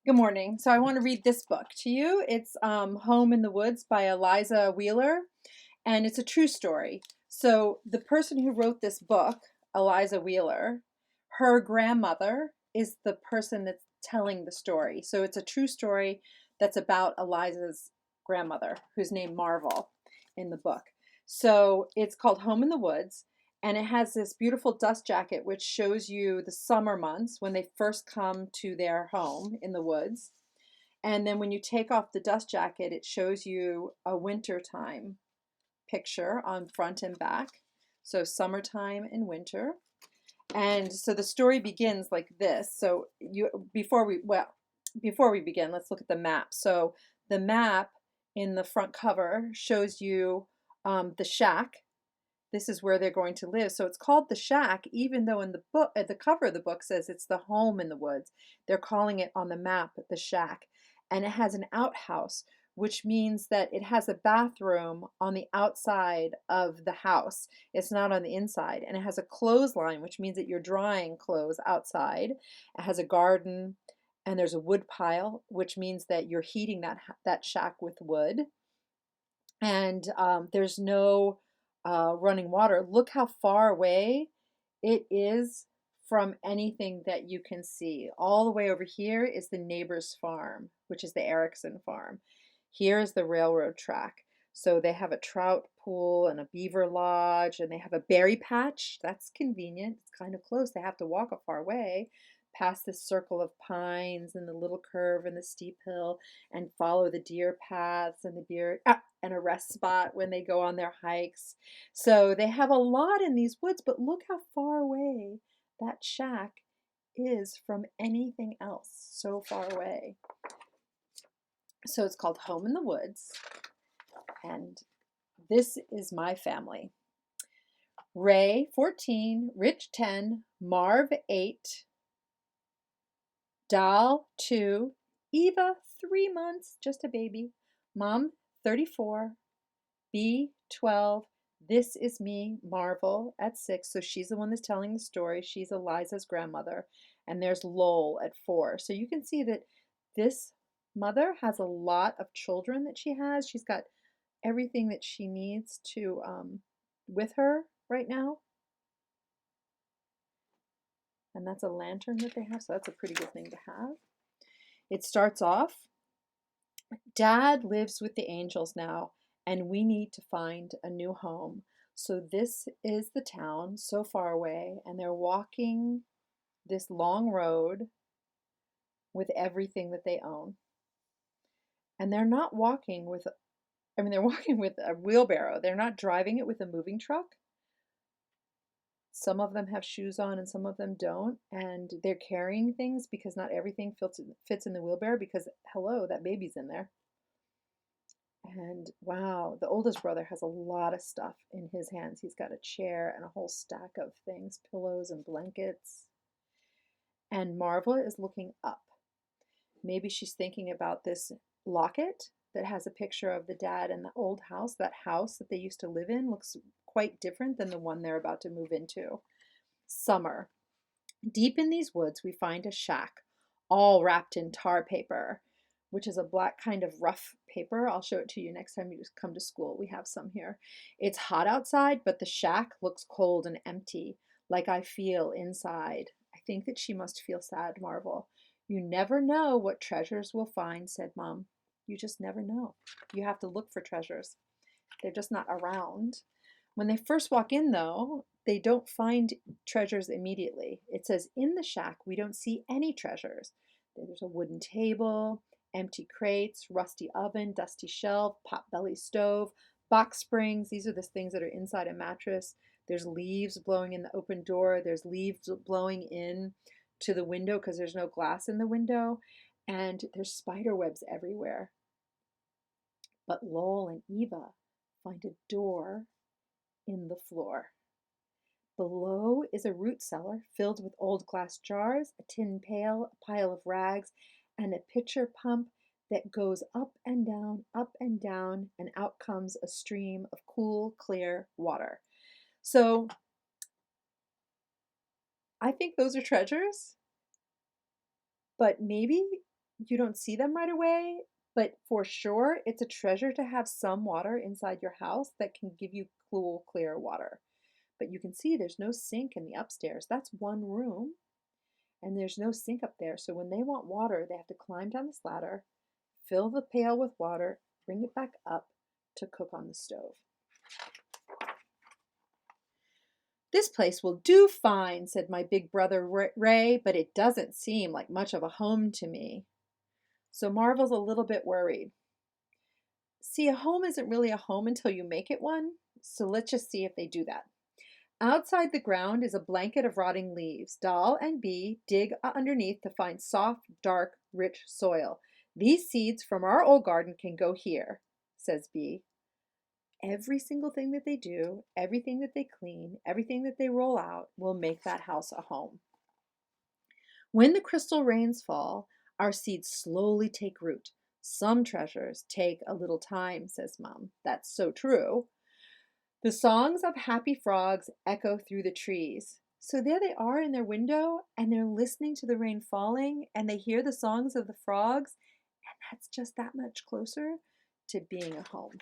Good morning. So I want to read this book to you. It's Home in the Woods by Eliza Wheeler, and it's a true story. So the person who wrote this book, Eliza Wheeler, her grandmother is the person that's telling the story. So it's a true story that's about Eliza's grandmother, who's named Marvel in the book. So it's called Home in the Woods, and it has this beautiful dust jacket which shows you the summer months when they first come to their home in the woods. And then when you take off the dust jacket, it shows you a wintertime picture on front and back. So summertime and winter. And so the story begins like this. So before we begin, let's look at the map. So the map in the front cover shows you the shack. This is where they're going to live. So it's called the shack, even though in the book, at the cover of the book says it's the home in the woods. They're calling it on the map the shack. And it has an outhouse, which means that it has a bathroom on the outside of the house. It's not on the inside. And it has a clothesline, which means that you're drying clothes outside. It has a garden, and there's a wood pile, which means that you're heating that shack with wood. And there's no running water. Look how far away it is from anything that you can see. All the way over here is the neighbor's farm, which is the Erickson farm. Here is the railroad track. So they have a trout pool and a beaver lodge, and they have a berry patch. That's convenient. It's kind of close. They have to walk a far way past this circle of pines and the little curve and the steep hill, and follow the deer paths and the deer and a rest spot when they go on their hikes. So they have a lot in these woods, but look how far away that shack is from anything else. So far away. So it's called Home in the Woods, and this is my family. Ray, 14, Rich, 10, Marv, 8, Dal, 2, Eva, 3 months, just a baby, Mom, 34, B, 12. This is me, Marvel, at 6. So she's the one that's telling the story. She's Eliza's grandmother. And there's Lowell at 4. So you can see that this mother has a lot of children that she has. She's got everything that she needs to with her right now. And that's a lantern that they have. So that's a pretty good thing to have. It starts off, Dad lives with the angels now, and we need to find a new home. So this is the town so far away, and they're walking this long road with everything that they own. And they're not walking with, they're walking with a wheelbarrow. They're not driving it with a moving truck. Some of them have shoes on and some of them don't. And they're carrying things because not everything fits in the wheelbarrow because, hello, that baby's in there. And wow, the oldest brother has a lot of stuff in his hands. He's got a chair and a whole stack of things, pillows and blankets. And Marva is looking up. Maybe she's thinking about this locket that has a picture of the dad in the old house. That house that they used to live in looks quite different than the one they're about to move into. Summer. Deep in these woods, we find a shack, all wrapped in tar paper, which is a black kind of rough paper. I'll show it to you next time you just come to school. We have some here. It's hot outside, but the shack looks cold and empty, like I feel inside. I think that she must feel sad, Marvel. You never know what treasures we'll find, said Mom. You just never know. You have to look for treasures. They're just not around. When they first walk in, though, they don't find treasures immediately. It says, in the shack, we don't see any treasures. There's a wooden table, empty crates, rusty oven, dusty shelf, pot-belly stove, box springs. These are the things that are inside a mattress. There's leaves blowing in the open door. There's leaves blowing in to the window because there's no glass in the window. And there's spider webs everywhere. But Lowell and Eva find a door in the floor. Below is a root cellar filled with old glass jars, a tin pail, a pile of rags, and a pitcher pump that goes up and down, and out comes a stream of cool, clear water. So I think those are treasures, but maybe You don't see them right away, but for sure, it's a treasure to have some water inside your house that can give you cool, clear water. But you can see there's no sink in the upstairs. That's one room, and there's no sink up there. So when they want water, they have to climb down this ladder, fill the pail with water, bring it back up to cook on the stove. This place will do fine, said my big brother Ray, but it doesn't seem like much of a home to me. So Marvel's a little bit worried. See, a home isn't really a home until you make it one, so let's just see if they do that. Outside the ground is a blanket of rotting leaves. Doll and Bee dig underneath to find soft, dark, rich soil. These seeds from our old garden can go here, says Bee. Every single thing that they do, everything that they clean, everything that they roll out will make that house a home. When the crystal rains fall, our seeds slowly take root. Some treasures take a little time, says Mom. That's so true. The songs of happy frogs echo through the trees. So there they are in their window, and they're listening to the rain falling, and they hear the songs of the frogs, and that's just that much closer to being a home.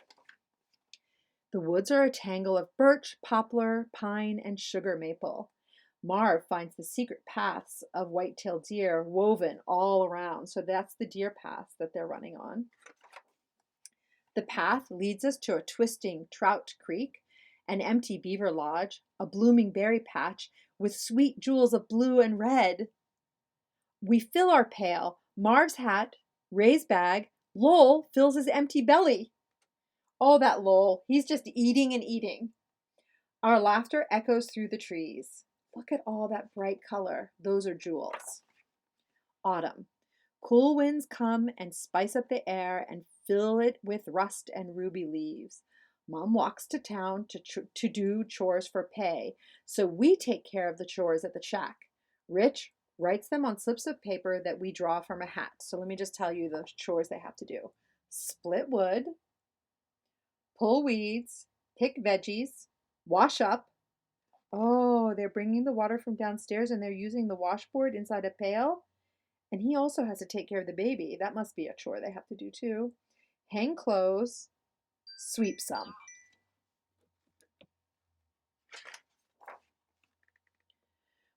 The woods are a tangle of birch, poplar, pine, and sugar maple. Marv finds the secret paths of white-tailed deer woven all around. So that's the deer path that they're running on. The path leads us to a twisting trout creek, an empty beaver lodge, a blooming berry patch with sweet jewels of blue and red. We fill our pail, Marv's hat, Ray's bag, Lowell fills his empty belly. Oh, that Lowell, he's just eating and eating. Our laughter echoes through the trees. Look at all that bright color. Those are jewels. Autumn. Cool winds come and spice up the air and fill it with rust and ruby leaves. Mom walks to town to do chores for pay, so we take care of the chores at the shack. Rich writes them on slips of paper that we draw from a hat. So let me just tell you the chores they have to do. Split wood, pull weeds, pick veggies, wash up. Oh, they're bringing the water from downstairs and they're using the washboard inside a pail. And he also has to take care of the baby. That must be a chore they have to do too. Hang clothes, sweep some.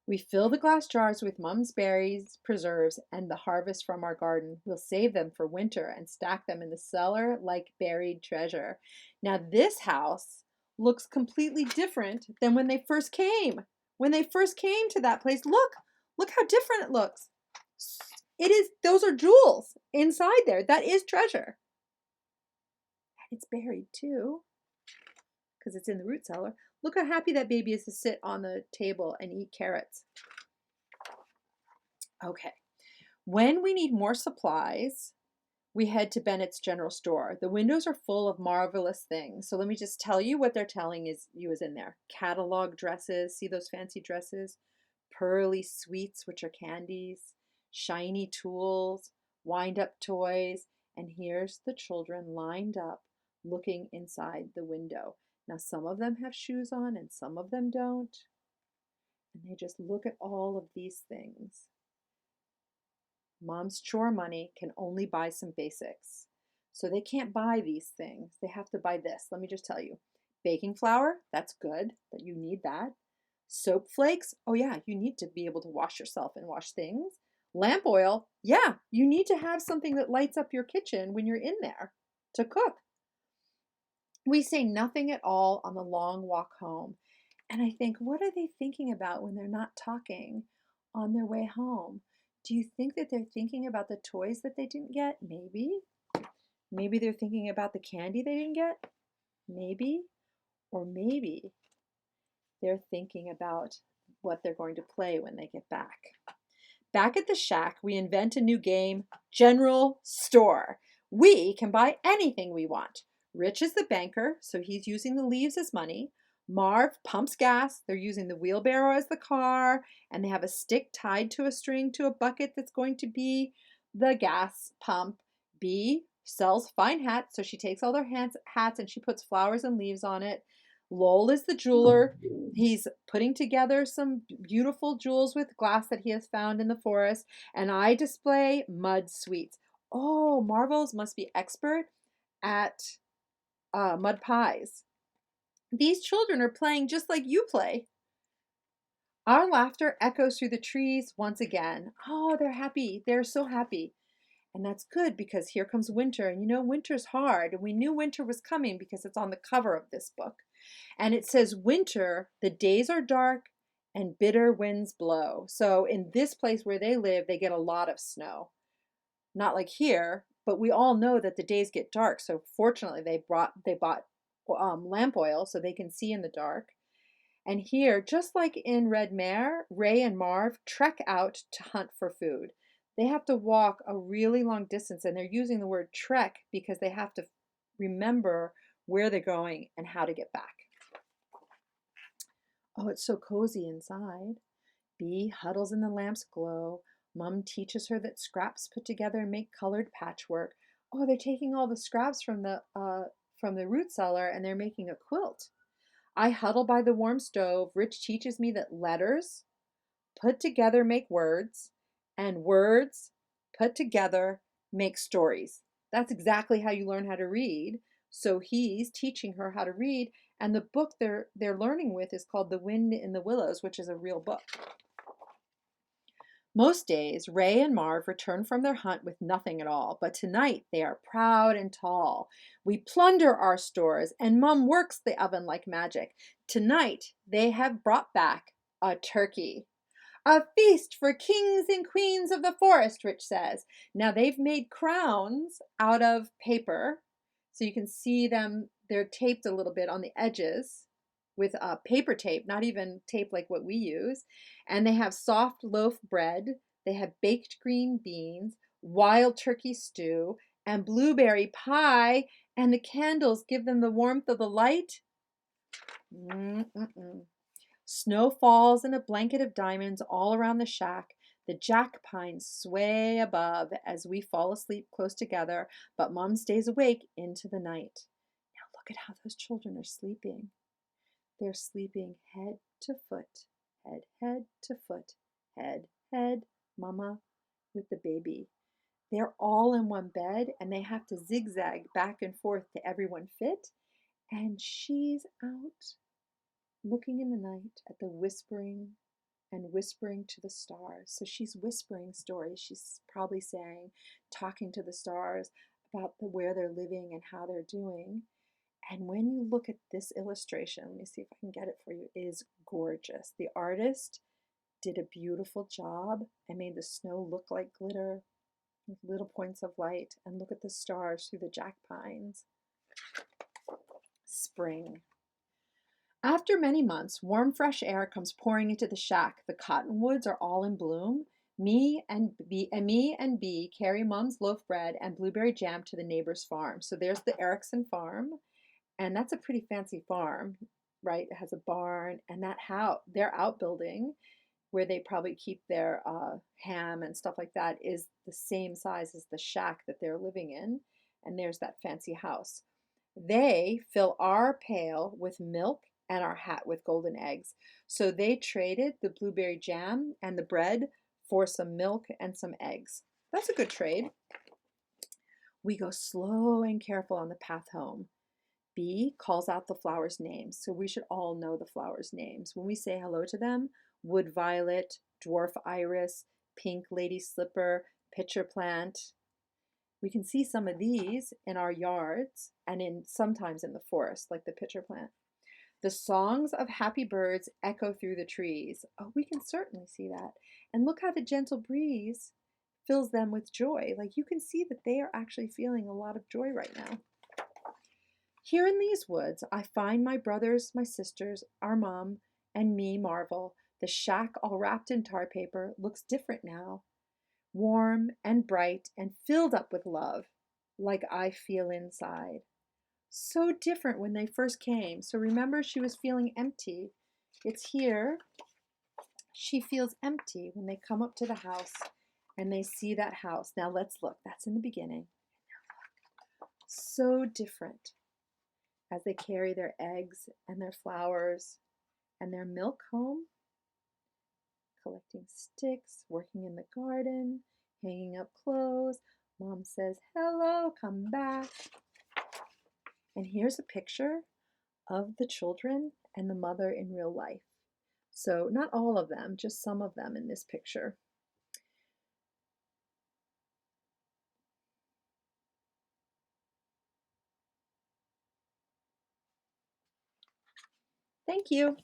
We fill the glass jars with Mom's berries, preserves, and the harvest from our garden. We'll save them for winter and stack them in the cellar like buried treasure. Now this house looks completely different than when they first came. When they first came to that place, look how different it looks. Those are jewels inside there. That is treasure. It's buried too, because it's in the root cellar. Look how happy that baby is to sit on the table and eat carrots. Okay, when we need more supplies, we head to Bennett's General Store. The windows are full of marvelous things. So let me just tell you what they're telling you is in there. Catalog dresses, see those fancy dresses? Pearly sweets, which are candies, shiny tools, wind-up toys, and here's the children lined up looking inside the window. Now, some of them have shoes on and some of them don't. And they just look at all of these things. Mom's chore money can only buy some basics. So they can't buy these things. They have to buy this. Let me just tell you. Baking flour, that's good, that you need that. Soap flakes, oh yeah, you need to be able to wash yourself and wash things. Lamp oil, yeah, you need to have something that lights up your kitchen when you're in there to cook. We say nothing at all on the long walk home. And I think, what are they thinking about when they're not talking on their way home? Do you think that they're thinking about the toys that they didn't get? Maybe. Maybe they're thinking about the candy they didn't get? Maybe. Or maybe they're thinking about what they're going to play when they get back. Back at the shack, we invent a new game, General Store. We can buy anything we want. Rich is the banker, so he's using the leaves as money. Marv pumps gas. They're using the wheelbarrow as the car, and they have a stick tied to a string to a bucket that's going to be the gas pump. Bee sells fine hats, so she takes all their hats and she puts flowers and leaves on it. Lowell is the jeweler. He's putting together some beautiful jewels with glass that he has found in the forest, and I display mud sweets. Oh, Marvels must be expert at mud pies. These children are playing just like you play. Our laughter echoes through the trees once again. Oh, they're happy. They're so happy. And that's good because here comes winter. And you know, winter's hard. And we knew winter was coming because it's on the cover of this book. And it says, winter, the days are dark and bitter winds blow. So in this place where they live, they get a lot of snow. Not like here, but we all know that the days get dark. So fortunately, they bought lamp oil so they can see in the dark. And here, just like in Red Mare, Ray and Marv trek out to hunt for food. They have to walk a really long distance, and they're using the word trek because they have to remember where they're going and how to get back. Oh, it's so cozy inside. Bee huddles in the lamp's glow. Mum teaches her that scraps put together make colored patchwork. Oh, they're taking all the scraps from the root cellar and they're making a quilt. I huddle by the warm stove. Rich teaches me that letters put together make words, and words put together make stories. That's exactly how you learn how to read. So he's teaching her how to read, and the book they're learning with is called The Wind in the Willows, which is a real book. Most days, Ray and Marv return from their hunt with nothing at all, but tonight they are proud and tall. We plunder our stores, and Mum works the oven like magic. Tonight, they have brought back a turkey. A feast for kings and queens of the forest, Rich says. Now they've made crowns out of paper, so you can see them. They're taped a little bit on the edges with paper tape, not even tape like what we use. And they have soft loaf bread. They have baked green beans, wild turkey stew, and blueberry pie. And the candles give them the warmth of the light. Mm-mm-mm. Snow falls in a blanket of diamonds all around the shack. The jack pines sway above as we fall asleep close together, but Mom stays awake into the night. Now look at how those children are sleeping. They're sleeping head to foot, head to foot, head, Mama with the baby. They're all in one bed and they have to zigzag back and forth to everyone fit. And she's out looking in the night at the whispering and whispering to the stars. So she's whispering stories. She's probably saying, talking to the stars about where they're living and how they're doing. And when you look at this illustration, let me see if I can get it for you, it is gorgeous. The artist did a beautiful job and made the snow look like glitter with little points of light. And look at the stars through the jack pines. Spring. After many months, warm, fresh air comes pouring into the shack. The cottonwoods are all in bloom. Me and Bee carry Mom's loaf bread and blueberry jam to the neighbor's farm. So there's the Erickson farm, and that's a pretty fancy farm, right? It has a barn, and that house, their outbuilding, where they probably keep their ham and stuff like that, is the same size as the shack that they're living in. And there's that fancy house. They fill our pail with milk and our hat with golden eggs. So they traded the blueberry jam and the bread for some milk and some eggs. That's a good trade. We go slow and careful on the path home. Bee calls out the flowers' names, so we should all know the flowers' names. When we say hello to them, wood violet, dwarf iris, pink lady slipper, pitcher plant. We can see some of these in our yards and sometimes in the forest, like the pitcher plant. The songs of happy birds echo through the trees. Oh, we can certainly see that. And look how the gentle breeze fills them with joy. Like you can see that they are actually feeling a lot of joy right now. Here in these woods, I find my brothers, my sisters, our mom, and me marvel. The shack, all wrapped in tar paper, looks different now. Warm and bright and filled up with love, like I feel inside. So different when they first came. So remember, she was feeling empty. It's here. She feels empty when they come up to the house and they see that house. Now let's look. That's in the beginning. So different. as they carry their eggs and their flowers and their milk home, collecting sticks, working in the garden, hanging up clothes. Mom says, hello, come back. And here's a picture of the children and the mother in real life. So not all of them, just some of them in this picture. Thank you.